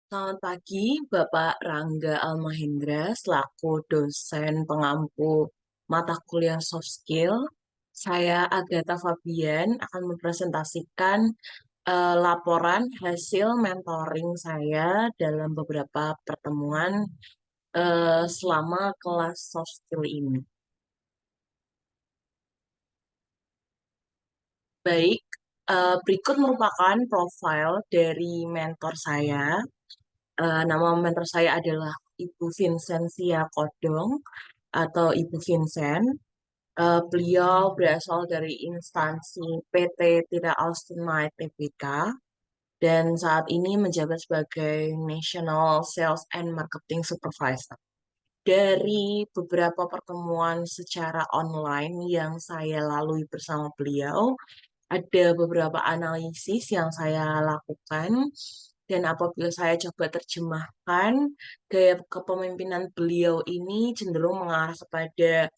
Selamat pagi, Bapak Rangga Almahendra, selaku dosen pengampu mata kuliah soft skill. Saya Agatha Fabian akan mempresentasikan laporan hasil mentoring saya dalam beberapa pertemuan selama kelas soft skill ini. Baik, berikut merupakan profil dari mentor saya. Nama mentor saya adalah Ibu Vincentia Kodong atau Ibu Vincent. Beliau berasal dari instansi PT Tira Austin Knight Tbk dan saat ini menjabat sebagai National Sales and Marketing Supervisor. Dari beberapa pertemuan secara online yang saya lalui bersama beliau, ada beberapa analisis yang saya lakukan dan apabila saya coba terjemahkan, gaya kepemimpinan beliau ini cenderung mengarah kepada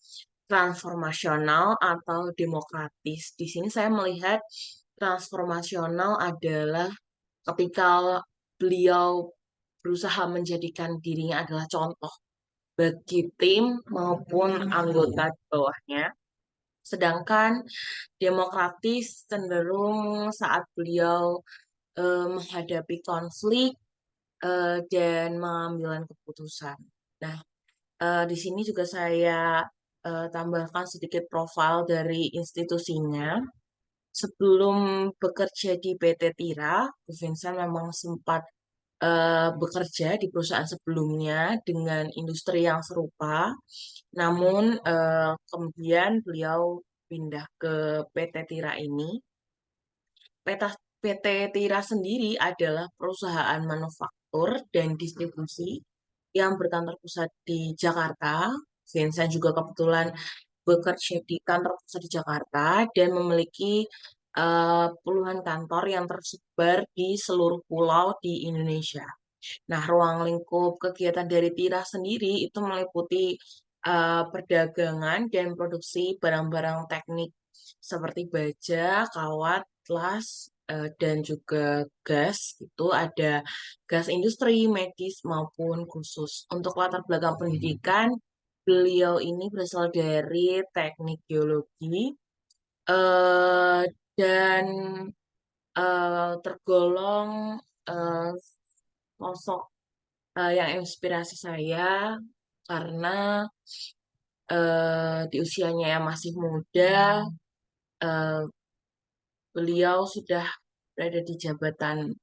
transformasional atau demokratis. Di sini saya melihat transformasional adalah ketika beliau berusaha menjadikan dirinya adalah contoh bagi tim maupun anggota di bawahnya. Sedangkan demokratis cenderung saat beliau menghadapi konflik dan mengambil keputusan. Nah, di sini juga saya tambahkan sedikit profil dari institusinya. Sebelum bekerja di PT Tira, Bu Vincent memang sempat bekerja di perusahaan sebelumnya dengan industri yang serupa. Namun kemudian beliau pindah ke PT Tira ini. PT Tira sendiri adalah perusahaan manufaktur dan distribusi yang berkantor pusat di Jakarta. Vincent juga kebetulan bekerja di kantor pusat di Jakarta dan memiliki puluhan kantor yang tersebar di seluruh pulau di Indonesia. Nah, ruang lingkup kegiatan dari Tira sendiri itu meliputi perdagangan dan produksi barang-barang teknik seperti baja, kawat, las, dan juga gas. Itu ada gas industri, medis maupun khusus. Untuk latar belakang pendidikan, beliau ini berasal dari teknik geologi eh, dan tergolong eh, sosok yang inspirasi saya karena di usianya yang masih muda, eh, beliau sudah berada di jabatan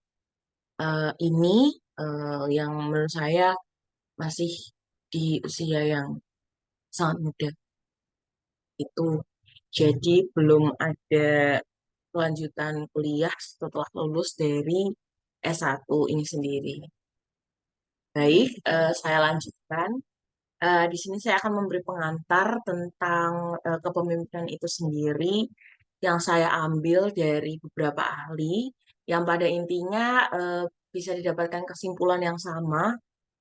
ini yang menurut saya masih di usia yang sangat muda itu. Jadi belum ada kelanjutan kuliah setelah lulus dari S1 ini sendiri. Baik, saya lanjutkan. Di sini saya akan memberi pengantar tentang kepemimpinan itu sendiri yang saya ambil dari beberapa ahli, yang pada intinya bisa didapatkan kesimpulan yang sama,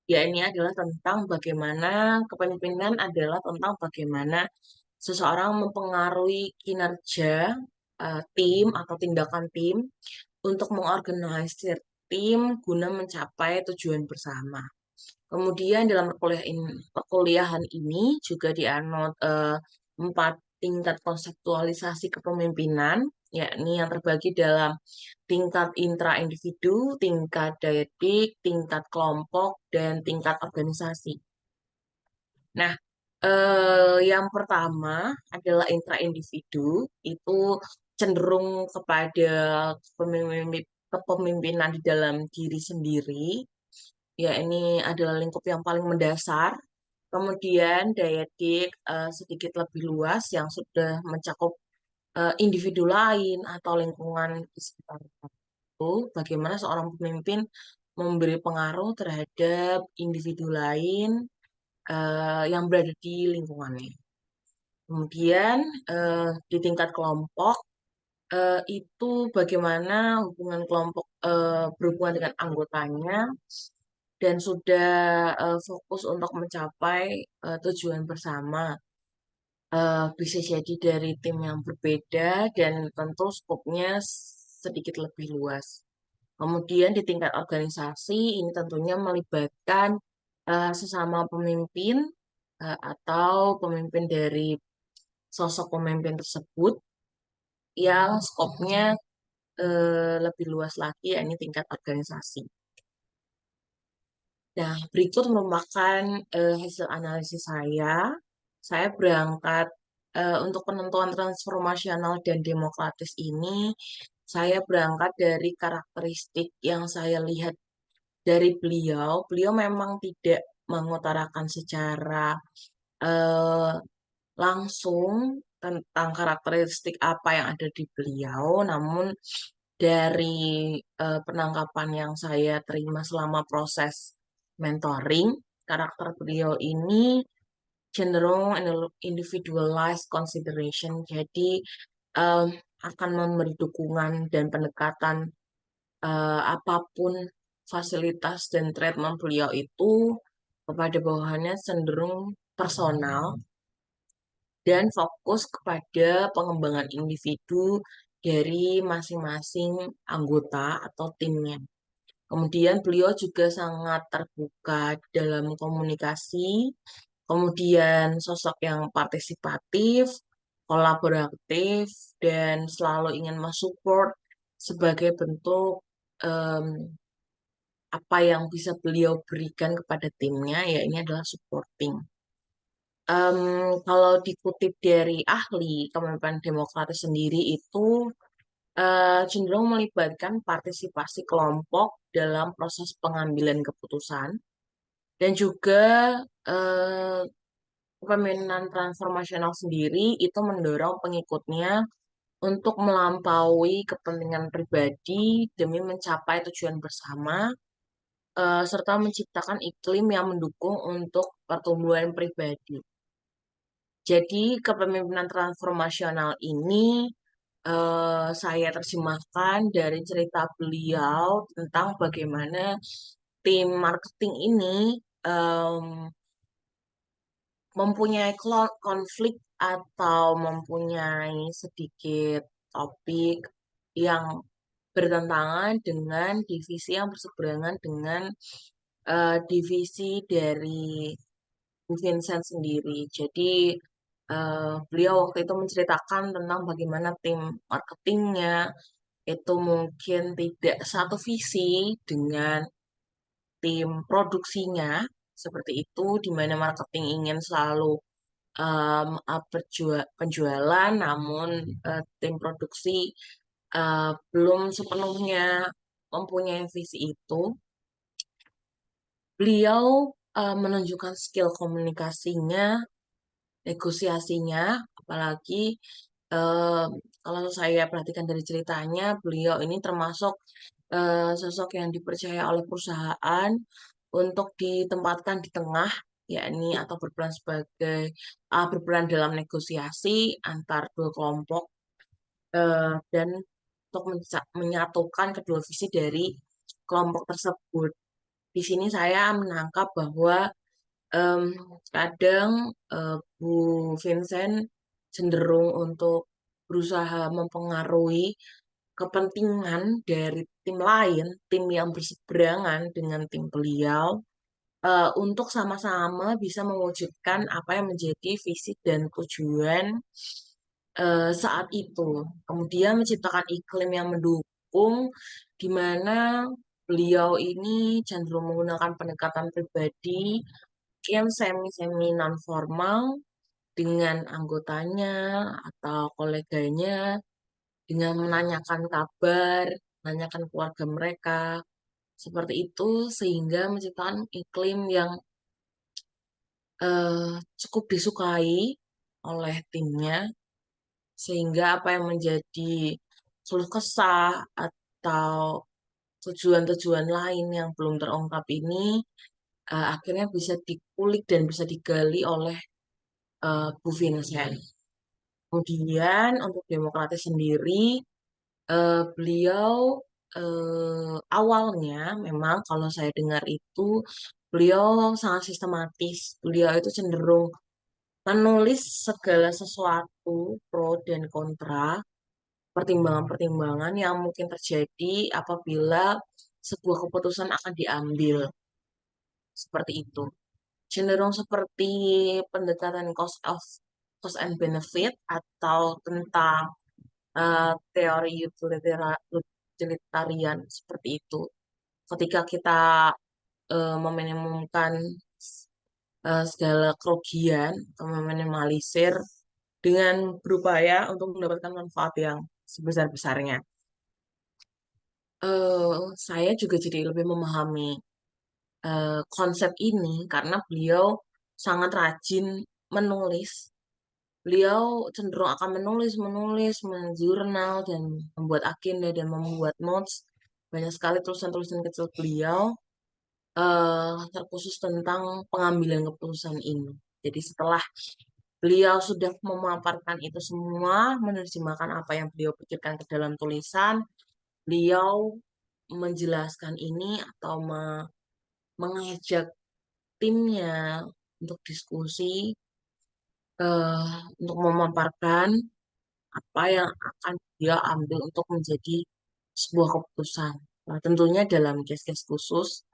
yakni adalah tentang bagaimana kepemimpinan adalah tentang bagaimana seseorang mempengaruhi kinerja tim atau tindakan tim untuk mengorganisir tim guna mencapai tujuan bersama. Kemudian dalam perkuliahan ini juga dianut empat tingkat konseptualisasi kepemimpinan, yakni yang terbagi dalam tingkat intra-individu, tingkat dyadic, tingkat kelompok, dan tingkat organisasi. Nah, yang pertama adalah intra-individu, itu cenderung kepada kepemimpinan di dalam diri sendiri, ya ini adalah lingkup yang paling mendasar. Kemudian daya dik sedikit lebih luas yang sudah mencakup individu lain atau lingkungan di sekitar itu. Bagaimana seorang pemimpin memberi pengaruh terhadap individu lain yang berada di lingkungannya. Kemudian di tingkat kelompok itu bagaimana hubungan kelompok berhubungan dengan anggotanya dan sudah fokus untuk mencapai tujuan bersama. Bisa jadi dari tim yang berbeda dan tentu skopnya sedikit lebih luas. Kemudian di tingkat organisasi ini tentunya melibatkan sesama pemimpin atau pemimpin dari sosok pemimpin tersebut yang skopnya lebih luas lagi, yakni tingkat organisasi. Nah, berikut merupakan hasil analisis saya. Saya berangkat untuk penentuan transformasional dan demokratis ini, saya berangkat dari karakteristik yang saya lihat dari beliau. Beliau memang tidak mengutarakan secara eh, langsung tentang karakteristik apa yang ada di beliau, namun dari penangkapan yang saya terima selama proses mentoring, karakter beliau ini cenderung individualized consideration, jadi em, akan memberi dukungan dan pendekatan apapun fasilitas dan treatment beliau itu kepada bawahannya cenderung personal dan fokus kepada pengembangan individu dari masing-masing anggota atau timnya. Kemudian beliau juga sangat terbuka dalam komunikasi, kemudian sosok yang partisipatif, kolaboratif, dan selalu ingin mensupport sebagai bentuk em, apa yang bisa beliau berikan kepada timnya, ya ini adalah supporting. Em, Kalau dikutip dari ahli kepemimpinan demokratis sendiri itu cenderung melibatkan partisipasi kelompok dalam proses pengambilan keputusan dan juga eh, kepemimpinan transformasional sendiri itu mendorong pengikutnya untuk melampaui kepentingan pribadi demi mencapai tujuan bersama serta menciptakan iklim yang mendukung untuk pertumbuhan pribadi. Jadi, kepemimpinan transformasional ini saya terjemahkan dari cerita beliau tentang bagaimana tim marketing ini em, mempunyai konflik atau mempunyai sedikit topik yang bertentangan dengan divisi yang berseberangan dengan divisi dari Bu Vincent sendiri. Jadi beliau waktu itu menceritakan tentang bagaimana tim marketingnya itu mungkin tidak satu visi dengan tim produksinya, seperti itu, di mana marketing ingin selalu penjualan, namun tim produksi belum sepenuhnya mempunyai visi itu. Beliau menunjukkan skill komunikasinya, negosiasinya, apalagi eh, kalau saya perhatikan dari ceritanya, beliau ini termasuk sosok yang dipercaya oleh perusahaan untuk ditempatkan di tengah, yakni atau berperan dalam negosiasi antar dua kelompok dan untuk menyatukan kedua visi dari kelompok tersebut. Di sini saya menangkap bahwa em, kadang Bu Vincent cenderung untuk berusaha mempengaruhi kepentingan dari tim lain, tim yang berseberangan dengan tim beliau, untuk sama-sama bisa mewujudkan apa yang menjadi visi dan tujuan saat itu. Kemudian menciptakan iklim yang mendukung, di mana beliau ini cenderung menggunakan pendekatan pribadi yang semi-semi non-formal dengan anggotanya atau koleganya, dengan menanyakan kabar, menanyakan keluarga mereka, seperti itu sehingga menciptakan iklim yang eh, cukup disukai oleh timnya, sehingga apa yang menjadi keluh kesah atau tujuan-tujuan lain yang belum terungkap ini akhirnya bisa dikulik dan bisa digali oleh Bu Vincent. Kemudian untuk demokratis sendiri, beliau awalnya memang kalau saya dengar itu beliau sangat sistematis. Beliau itu cenderung menulis segala sesuatu pro dan kontra pertimbangan-pertimbangan yang mungkin terjadi apabila sebuah keputusan akan diambil seperti itu. Cenderung seperti pendekatan cost and benefit atau tentang teori utilitarian seperti itu. Ketika kita meminimumkan segala kerugian atau meminimalisir dengan berupaya untuk mendapatkan manfaat yang sebesar-besarnya. Saya juga jadi lebih memahami konsep ini karena beliau sangat rajin menulis. Beliau cenderung akan menulis, menjurnal, dan membuat agenda dan membuat notes. Banyak sekali tulisan-tulisan kecil beliau terkhusus tentang pengambilan keputusan ini. Jadi setelah beliau sudah memaparkan itu semua, menerjemahkan apa yang beliau pikirkan ke dalam tulisan, beliau menjelaskan ini atau mengajak timnya untuk diskusi, untuk memaparkan apa yang akan dia ambil untuk menjadi sebuah keputusan. Nah, tentunya dalam case-case khusus,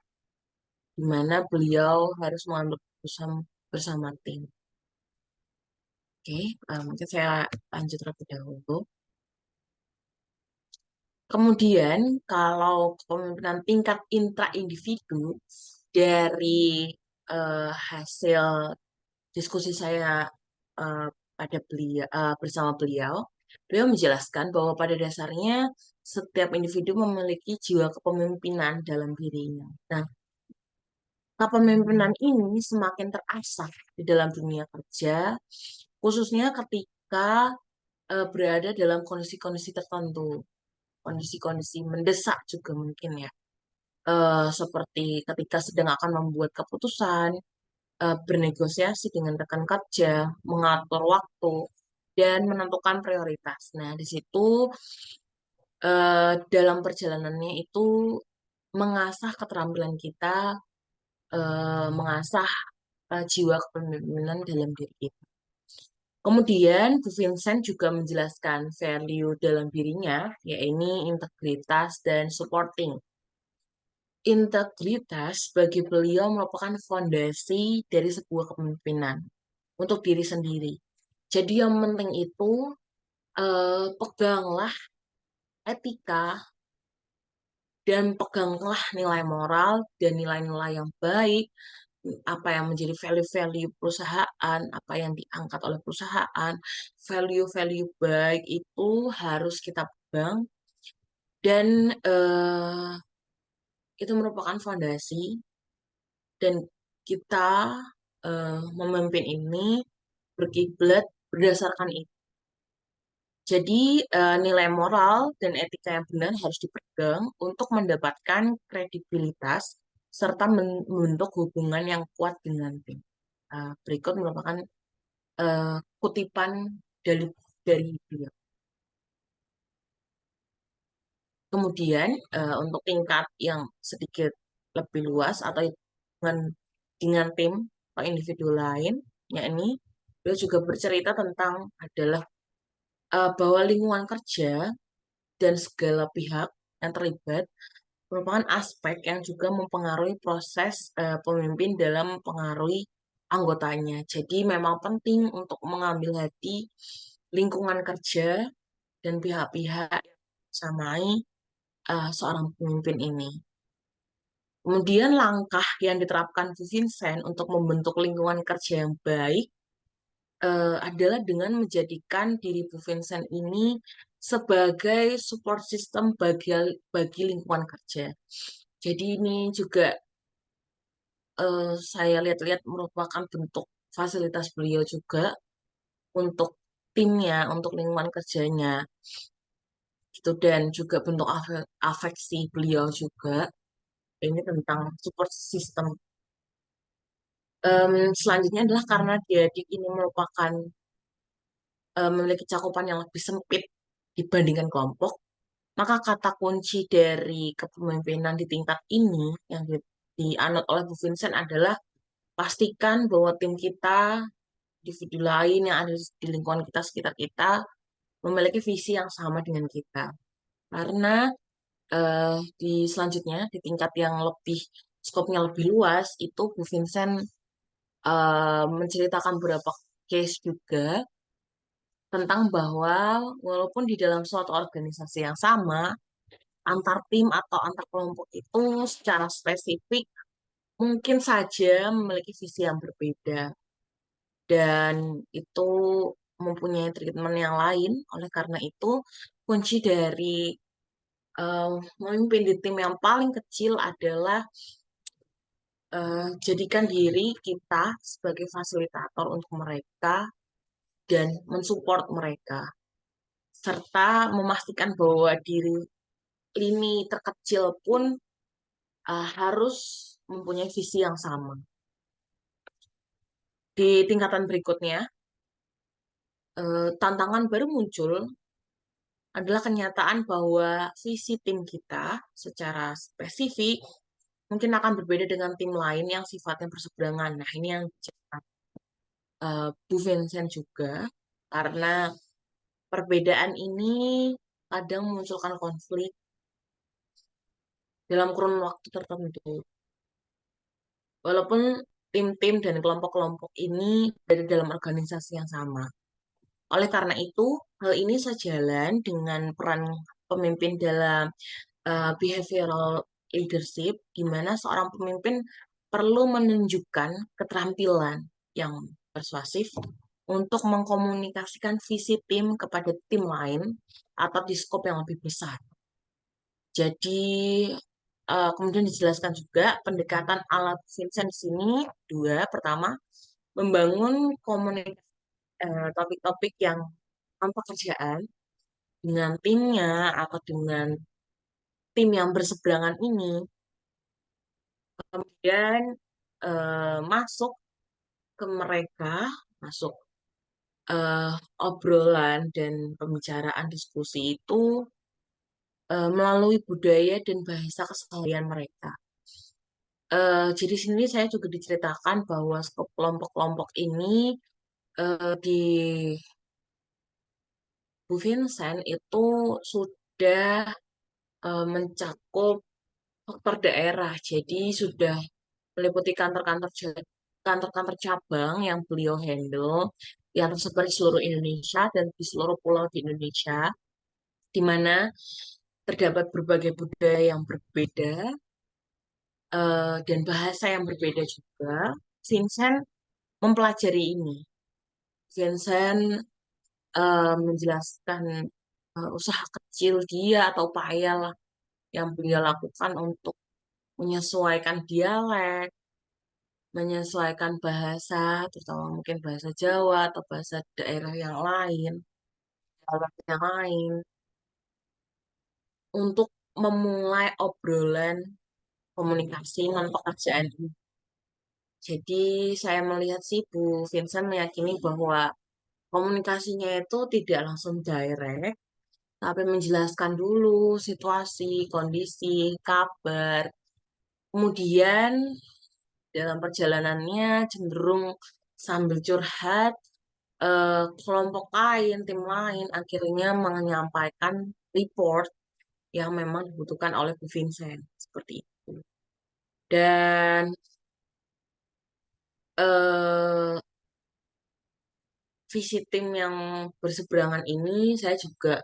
di mana beliau harus mengambil keputusan bersama tim. Oke, mungkin saya lanjut terlebih dahulu. Kemudian, kalau kepemimpinan tingkat intra-individu dari hasil diskusi saya eh, pada beliau bersama beliau, beliau menjelaskan bahwa pada dasarnya setiap individu memiliki jiwa kepemimpinan dalam dirinya. Nah, kepemimpinan ini semakin terasah di dalam dunia kerja, khususnya ketika berada dalam kondisi-kondisi tertentu, kondisi-kondisi mendesak juga mungkin ya. Seperti ketika sedang akan membuat keputusan, bernegosiasi dengan rekan kerja, mengatur waktu, dan menentukan prioritas. Nah, di situ dalam perjalanannya itu mengasah keterampilan kita, mengasah jiwa kepemimpinan dalam diri kita. Kemudian, Bu Vincent juga menjelaskan value dalam dirinya, yaitu integritas dan supporting. Integritas bagi beliau merupakan fondasi dari sebuah kepemimpinan untuk diri sendiri. Jadi yang penting itu peganglah etika dan peganglah nilai moral dan nilai-nilai yang baik, apa yang menjadi value-value perusahaan, apa yang diangkat oleh perusahaan, value-value baik itu harus kita pegang dan itu merupakan fondasi dan kita memimpin ini berkiblat berdasarkan itu. Jadi nilai moral dan etika yang benar harus dipegang untuk mendapatkan kredibilitas serta membentuk hubungan yang kuat dengan tim. Berikut merupakan kutipan dari beliau. Kemudian untuk tingkat yang sedikit lebih luas atau dengan tim atau individu lain, yakni beliau juga bercerita tentang adalah bahwa lingkungan kerja dan segala pihak yang terlibat merupakan aspek yang juga mempengaruhi proses pemimpin dalam mempengaruhi anggotanya. Jadi memang penting untuk mengambil hati lingkungan kerja dan pihak-pihak yang samai seorang pemimpin ini. Kemudian langkah yang diterapkan Bu Vincent untuk membentuk lingkungan kerja yang baik adalah dengan menjadikan diri Bu Vincent ini sebagai support system bagi lingkungan kerja. Jadi ini juga saya lihat-lihat merupakan bentuk fasilitas beliau juga untuk timnya, untuk lingkungan kerjanya, gitu dan juga bentuk afeksi beliau juga. Ini tentang support system. Selanjutnya adalah karena dia ini merupakan memiliki cakupan yang lebih sempit dibandingkan kelompok, maka kata kunci dari kepemimpinan di tingkat ini yang dianut oleh Bu Vincent adalah pastikan bahwa tim kita, individu lain yang ada di lingkungan kita, sekitar kita, memiliki visi yang sama dengan kita. Karena di selanjutnya, di tingkat yang lebih, skopnya lebih luas, itu Bu Vincent menceritakan beberapa case juga tentang bahwa walaupun di dalam suatu organisasi yang sama, antar tim atau antar kelompok itu secara spesifik mungkin saja memiliki visi yang berbeda dan itu mempunyai treatment yang lain. Oleh karena itu, kunci dari eh, memimpin di tim yang paling kecil adalah jadikan diri kita sebagai fasilitator untuk mereka dan mensupport mereka, serta memastikan bahwa diri lini terkecil pun harus mempunyai visi yang sama. Di tingkatan berikutnya, tantangan baru muncul adalah kenyataan bahwa visi tim kita secara spesifik mungkin akan berbeda dengan tim lain yang sifatnya berseberangan. Nah, ini yang diceritakan Bu Vincent juga, karena perbedaan ini kadang memunculkan konflik dalam kurun waktu tertentu. Walaupun tim-tim dan kelompok-kelompok ini dari dalam organisasi yang sama. Oleh karena itu, hal ini sejalan dengan peran pemimpin dalam behavioral leadership, di mana seorang pemimpin perlu menunjukkan keterampilan yang persuasif untuk mengkomunikasikan visi tim kepada tim lain atau di skop yang lebih besar. Jadi, kemudian dijelaskan juga pendekatan ala Vincent di sini dua. Pertama, membangun komunikasi topik-topik yang pekerjaan dengan timnya atau dengan tim yang berseberangan ini, kemudian masuk ke mereka, masuk eh, obrolan dan pembicaraan diskusi itu melalui budaya dan bahasa keseharian mereka. Jadi sini saya juga diceritakan bahwa skop kelompok-kelompok ini di Bu Vincent itu sudah mencakup faktor daerah. Jadi sudah meliputi kantor-kantor cabang yang beliau handle yang tersebar di seluruh Indonesia dan di seluruh pulau di Indonesia, di mana terdapat berbagai budaya yang berbeda dan bahasa yang berbeda juga. Vincent mempelajari ini. Vincent menjelaskan usaha kecil dia atau upaya lah yang beliau lakukan untuk menyesuaikan dialek, menyesuaikan bahasa, terutama mungkin bahasa Jawa atau bahasa daerah yang lain, dialek yang lain, untuk memulai obrolan komunikasi non pekerjaan ini. Jadi saya melihat sih Bu Vincent meyakini bahwa komunikasinya itu tidak langsung direct, tapi menjelaskan dulu situasi, kondisi, kabar. Kemudian dalam perjalanannya cenderung sambil curhat, kelompok lain, tim lain akhirnya menyampaikan report yang memang dibutuhkan oleh Bu Vincent seperti itu. Dan eh, visi tim yang berseberangan ini saya juga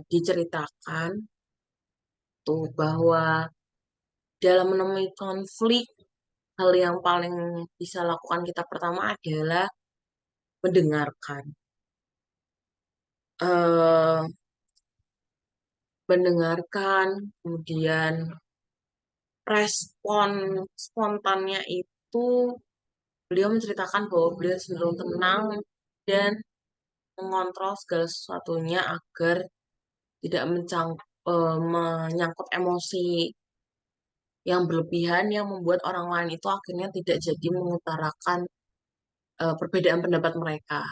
diceritakan tuh bahwa dalam menemui konflik hal yang paling bisa lakukan kita pertama adalah mendengarkan. eh Mendengarkan, kemudian respon spontannya itu beliau menceritakan bahwa beliau cenderung tenang dan mengontrol segala sesuatunya agar tidak menyangkut emosi yang berlebihan yang membuat orang lain itu akhirnya tidak jadi mengutarakan perbedaan pendapat mereka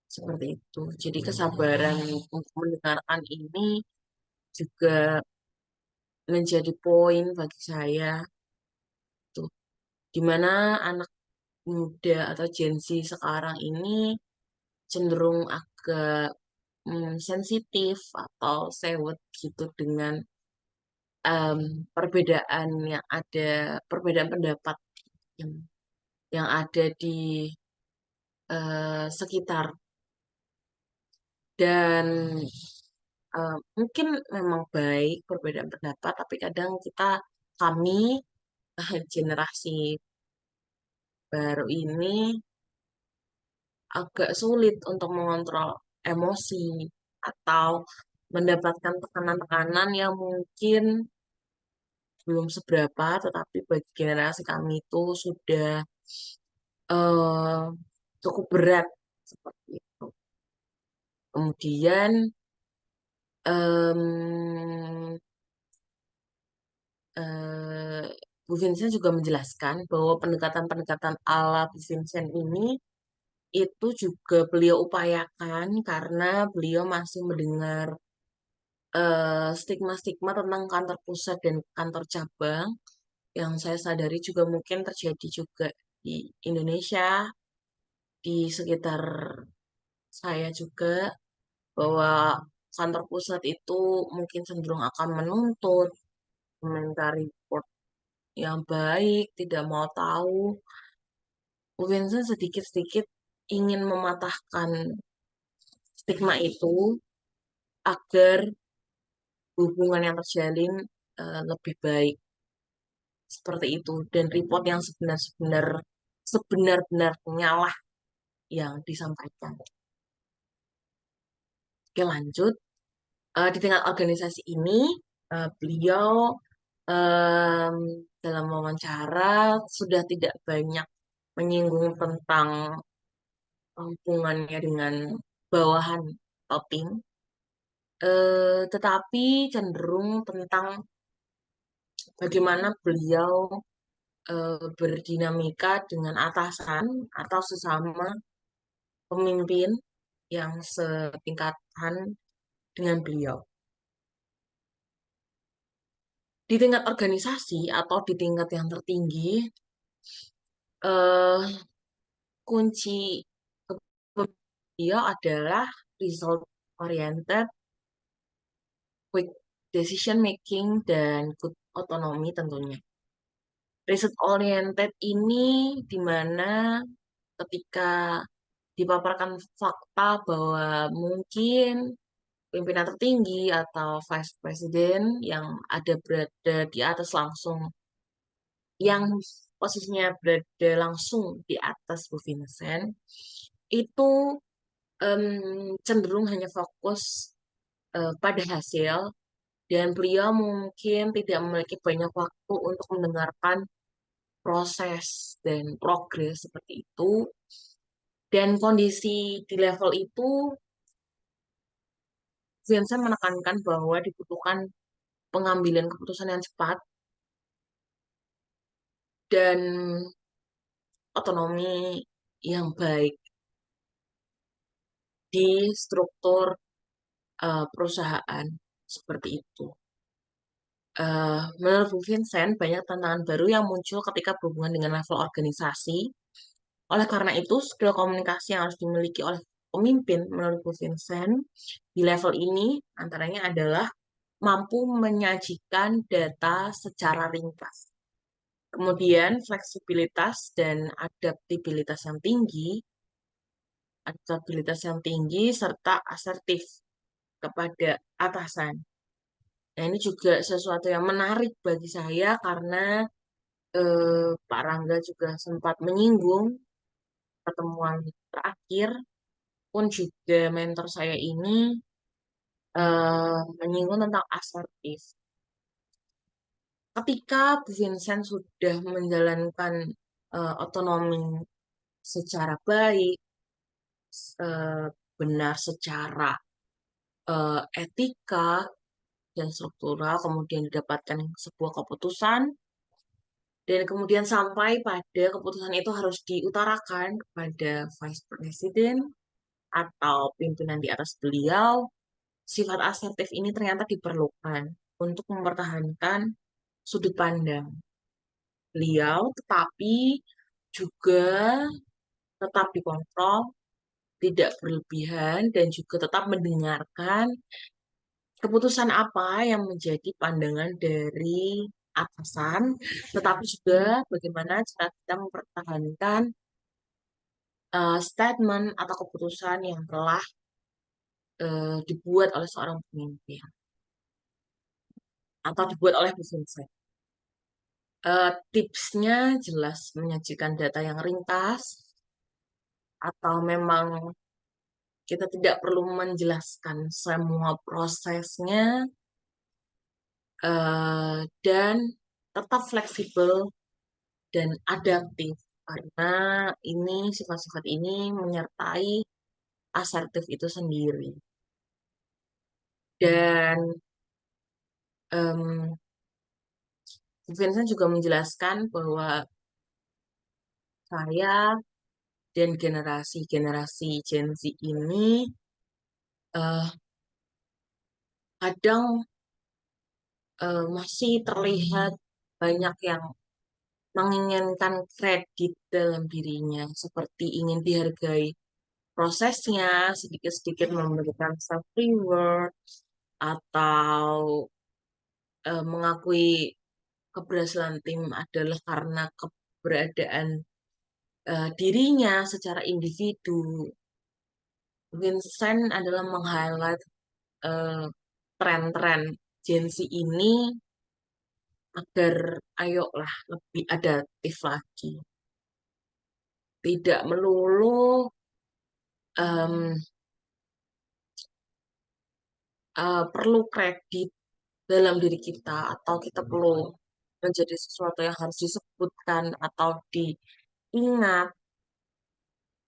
seperti itu. Jadi kesabaran untuk mendengarkan ini juga menjadi poin bagi saya tuh, di mana anak muda atau Gen Z sekarang ini cenderung agak sensitif atau sewot gitu dengan em, perbedaan yang ada, perbedaan pendapat yang, yang ada di sekitar. Dan mungkin memang baik perbedaan pendapat, tapi kadang kami, generasi baru ini agak sulit untuk mengontrol emosi atau mendapatkan tekanan-tekanan yang mungkin belum seberapa, tetapi bagi generasi kami itu sudah eh, cukup berat seperti itu. Kemudian em, eh, Bu Vincent juga menjelaskan bahwa pendekatan-pendekatan ala Bu Vincent ini itu juga beliau upayakan karena beliau masih mendengar stigma-stigma tentang kantor pusat dan kantor cabang yang saya sadari juga mungkin terjadi juga di Indonesia, di sekitar saya juga, bahwa kantor pusat itu mungkin cenderung akan menuntut komentari report yang baik, tidak mau tahu. Bu Vincent sedikit-sedikit ingin mematahkan stigma itu agar hubungan yang terjalin lebih baik seperti itu, dan report yang sebenar-benarnya lah yang disampaikan. Oke, lanjut. Di tingkat organisasi ini, beliau em, dalam wawancara sudah tidak banyak menyinggung tentang hubungannya dengan bawahan atau tim, tetapi cenderung tentang bagaimana beliau berdinamika dengan atasan atau sesama pemimpin yang setingkatan dengan beliau. Di tingkat organisasi atau di tingkat yang tertinggi, eh, kunci beliau adalah result oriented, quick decision making, dan good autonomy tentunya. Result oriented ini di mana ketika dipaparkan fakta bahwa mungkin pimpinan tertinggi atau vice president yang ada berada di atas langsung, yang posisinya berada langsung di atas Bu Vincent, itu cenderung hanya fokus pada hasil, dan beliau mungkin tidak memiliki banyak waktu untuk mendengarkan proses dan progres seperti itu. Dan kondisi di level itu, Vincent menekankan bahwa dibutuhkan pengambilan keputusan yang cepat dan otonomi yang baik di struktur perusahaan seperti itu. Menurut Bu Vincent, banyak tantangan baru yang muncul ketika berhubungan dengan level organisasi. Oleh karena itu, skill komunikasi yang harus dimiliki oleh pemimpin menurut Bu Vincent di level ini antaranya adalah mampu menyajikan data secara ringkas. Kemudian fleksibilitas dan adaptabilitas yang tinggi serta asertif kepada atasan. Nah, ini juga sesuatu yang menarik bagi saya karena Pak Rangga juga sempat menyinggung pertemuan terakhir, pun juga mentor saya ini menyinggung tentang asertif. Ketika Bu Vincent sudah menjalankan otonomi secara baik, eh, benar secara etika dan struktural, kemudian didapatkan sebuah keputusan, dan kemudian sampai pada keputusan itu harus diutarakan kepada Vice President atau pimpinan di atas beliau, sifat asertif ini ternyata diperlukan untuk mempertahankan sudut pandang beliau, tetapi juga tetap dikontrol tidak berlebihan, dan juga tetap mendengarkan keputusan apa yang menjadi pandangan dari atasan, tetapi juga bagaimana cara kita mempertahankan statement atau keputusan yang telah dibuat oleh seorang pemimpin atau dibuat oleh Bu Vincent. Tipsnya jelas menyajikan data yang ringkas, atau memang kita tidak perlu menjelaskan semua prosesnya, dan tetap fleksibel dan adaptif, karena sifat-sifat ini menyertai asertif itu sendiri. Dan em, Vincent juga menjelaskan bahwa saya dan generasi-generasi Gen Z ini eh, kadang masih terlihat banyak yang menginginkan kredit dalam dirinya, seperti ingin dihargai prosesnya, sedikit-sedikit memberikan self reward, atau mengakui keberhasilan tim adalah karena keberadaan dirinya secara individu. Vincent adalah meng-highlight eh, tren-tren Gen Z ini agar ayolah lebih adaptif lagi. Tidak melulu em, perlu kredit dalam diri kita, atau kita perlu menjadi sesuatu yang harus disebutkan atau diingat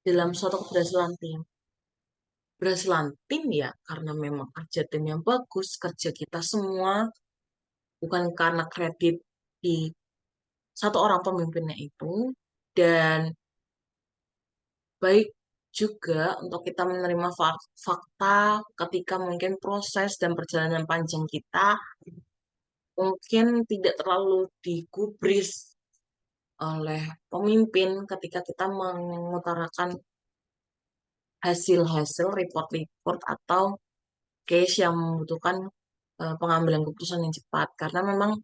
dalam suatu keberhasilan tim. Keberhasilan tim ya karena memang kerja tim yang bagus, kerja kita semua, bukan karena kredit di satu orang pemimpinnya itu. Dan baik juga untuk kita menerima fakta ketika mungkin proses dan perjalanan panjang kita mungkin tidak terlalu digubris oleh pemimpin ketika kita mengutarakan hasil-hasil report-report atau case yang membutuhkan pengambilan keputusan yang cepat, karena memang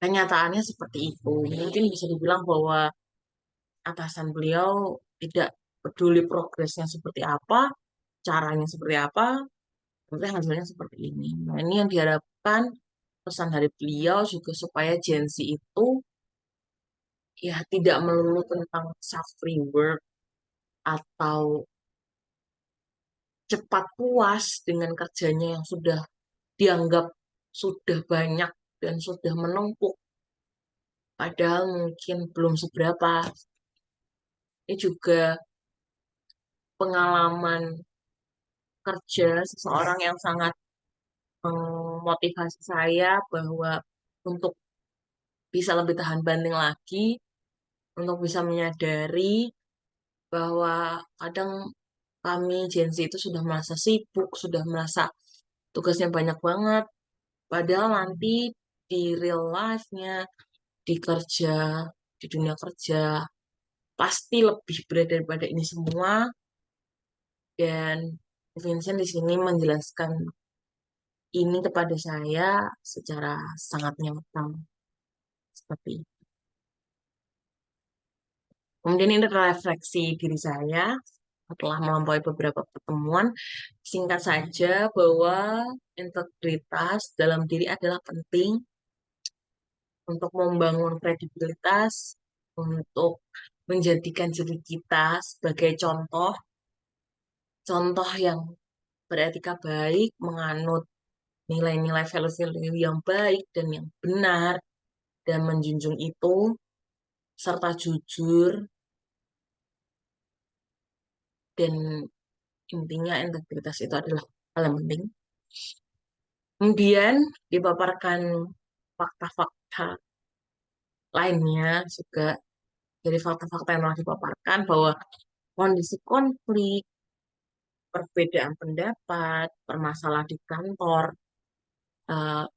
kenyataannya seperti itu. Mungkin bisa dibilang bahwa atasan beliau tidak peduli progresnya seperti apa, caranya seperti apa, tapi hasilnya seperti ini. Nah, ini yang diharapkan pesan dari beliau juga supaya Gen Z itu ya tidak melulu tentang self reward atau cepat puas dengan kerjanya yang sudah dianggap sudah banyak dan sudah menumpuk, padahal mungkin belum seberapa. Ini juga pengalaman kerja seseorang yang sangat memotivasi saya bahwa untuk bisa lebih tahan banting lagi, untuk bisa menyadari bahwa kadang kami Gen Z itu sudah merasa sibuk, sudah merasa tugasnya banyak banget, padahal nanti di real life-nya, di kerja, di dunia kerja, pasti lebih berat daripada ini semua. Dan Vincent di sini menjelaskan ini kepada saya secara sangat nyata seperti itu. Kemudian ini refleksi diri saya setelah melampaui beberapa pertemuan. Singkat saja bahwa integritas dalam diri adalah penting untuk membangun kredibilitas, untuk menjadikan diri kita sebagai contoh, contoh yang beretika baik, menganut nilai-nilai value-value yang baik dan yang benar, dan menjunjung itu, serta jujur, dan intinya integritas itu adalah hal yang penting. Kemudian dipaparkan fakta-fakta lainnya juga dari fakta-fakta yang telah dipaparkan bahwa kondisi konflik, perbedaan pendapat, permasalahan di kantor,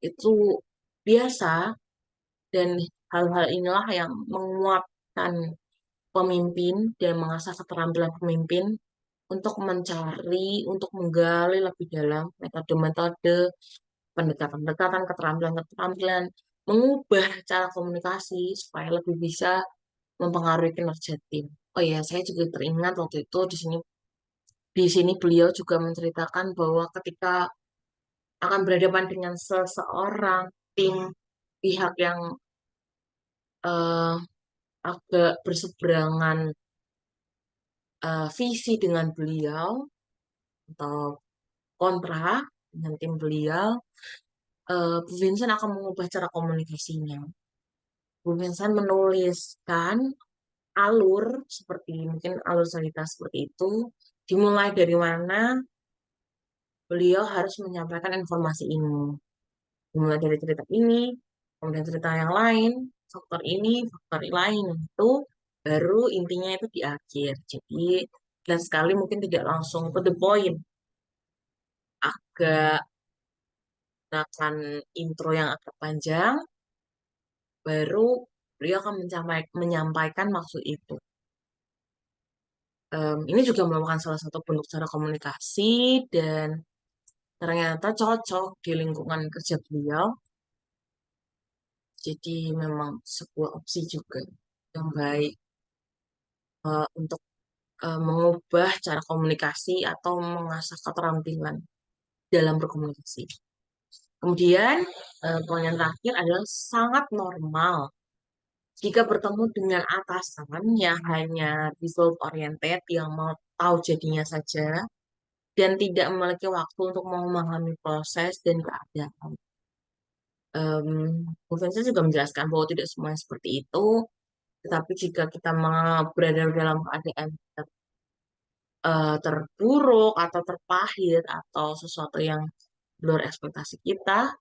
itu biasa, dan hal-hal inilah yang menguatkan pemimpin dan mengasah keterampilan pemimpin untuk mencari, untuk menggali lebih dalam metode-metode pendekatan-pendekatan, keterampilan-keterampilan, mengubah cara komunikasi supaya lebih bisa mempengaruhi kinerja tim. Oh ya, saya juga teringat waktu itu di sini beliau juga menceritakan bahwa ketika akan berhadapan dengan seseorang tim pihak yang eh, agak berseberangan visi dengan beliau atau kontra dengan tim beliau, Bu Vincent akan mengubah cara komunikasinya. Bu Vincent menuliskan alur seperti mungkin alur cerita seperti itu, dimulai dari mana beliau harus menyampaikan informasi ini. Dimulai dari cerita ini, kemudian cerita yang lain, faktor ini, faktor lain itu, baru intinya itu di akhir. Jadi, dan sekali mungkin tidak langsung to the point, agak gunakan intro yang agak panjang, baru beliau akan menyampaikan maksud itu. Ini juga merupakan salah satu bentuk cara komunikasi dan ternyata cocok di lingkungan kerja beliau. Jadi memang sebuah opsi juga yang baik untuk mengubah cara komunikasi atau mengasah keterampilan dalam berkomunikasi. Kemudian, poin yang terakhir adalah sangat normal jika bertemu dengan atasan yang hanya result oriented, yang mau tahu jadinya saja, dan tidak memiliki waktu untuk memahami proses dan keadaan. Um, Bu Vincent juga menjelaskan bahwa tidak semuanya seperti itu, tetapi jika kita berada dalam keadaan terburuk atau terpahit atau sesuatu yang di luar ekspektasi kita,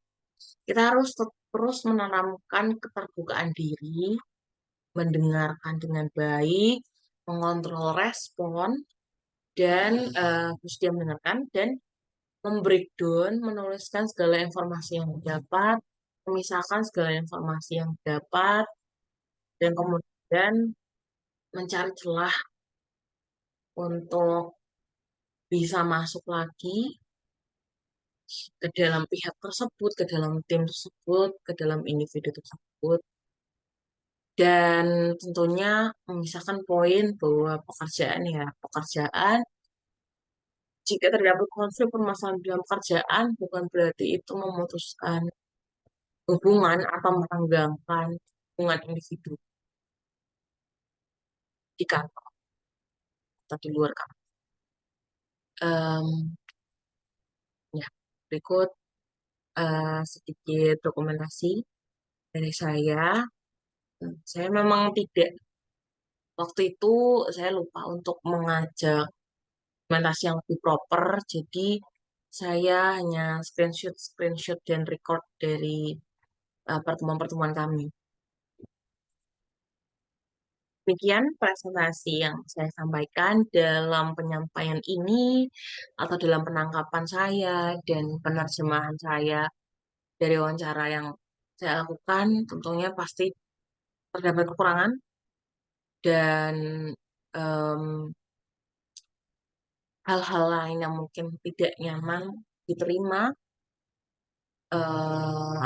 kita harus terus menanamkan keterbukaan diri, mendengarkan dengan baik, mengontrol respon, dan bersedia mendengarkan dan membreakdown, menuliskan segala informasi yang didapat, memisahkan segala informasi yang didapat, dan kemudian mencari celah untuk bisa masuk lagi ke dalam pihak tersebut, ke dalam tim tersebut, ke dalam individu tersebut, dan tentunya memisahkan poin bahwa pekerjaan, jika terdapat konflik permasalahan dalam pekerjaan, bukan berarti itu memutuskan hubungan atau merenggangkan hubungan individu di kantor atau di luar kantor. Em, ya, berikut sedikit dokumentasi dari saya. Saya memang tidak, waktu itu saya lupa untuk mengajak dokumentasi yang lebih proper, jadi saya hanya screenshot dan record dari pertemuan-pertemuan kami. Demikian presentasi yang saya sampaikan dalam penyampaian ini atau dalam penangkapan saya dan penerjemahan saya dari wawancara yang saya lakukan. Tentunya pasti terdapat kekurangan dan em, hal-hal lain yang mungkin tidak nyaman diterima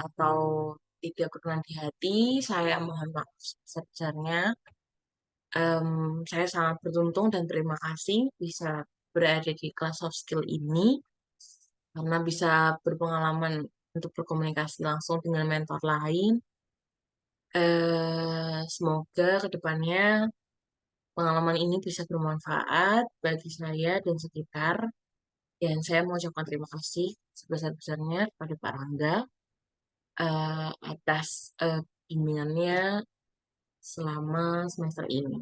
atau tidak berkenan di hati. Saya mohon maaf sebesar-besarnya. Saya sangat beruntung dan terima kasih bisa berada di kelas soft skill ini karena bisa berpengalaman untuk berkomunikasi langsung dengan mentor lain. Semoga kedepannya pengalaman ini bisa bermanfaat bagi saya dan sekitar. Dan saya mengucapkan terima kasih sebesar-besarnya kepada Pak Rangga atas bimbingannya selama semester ini.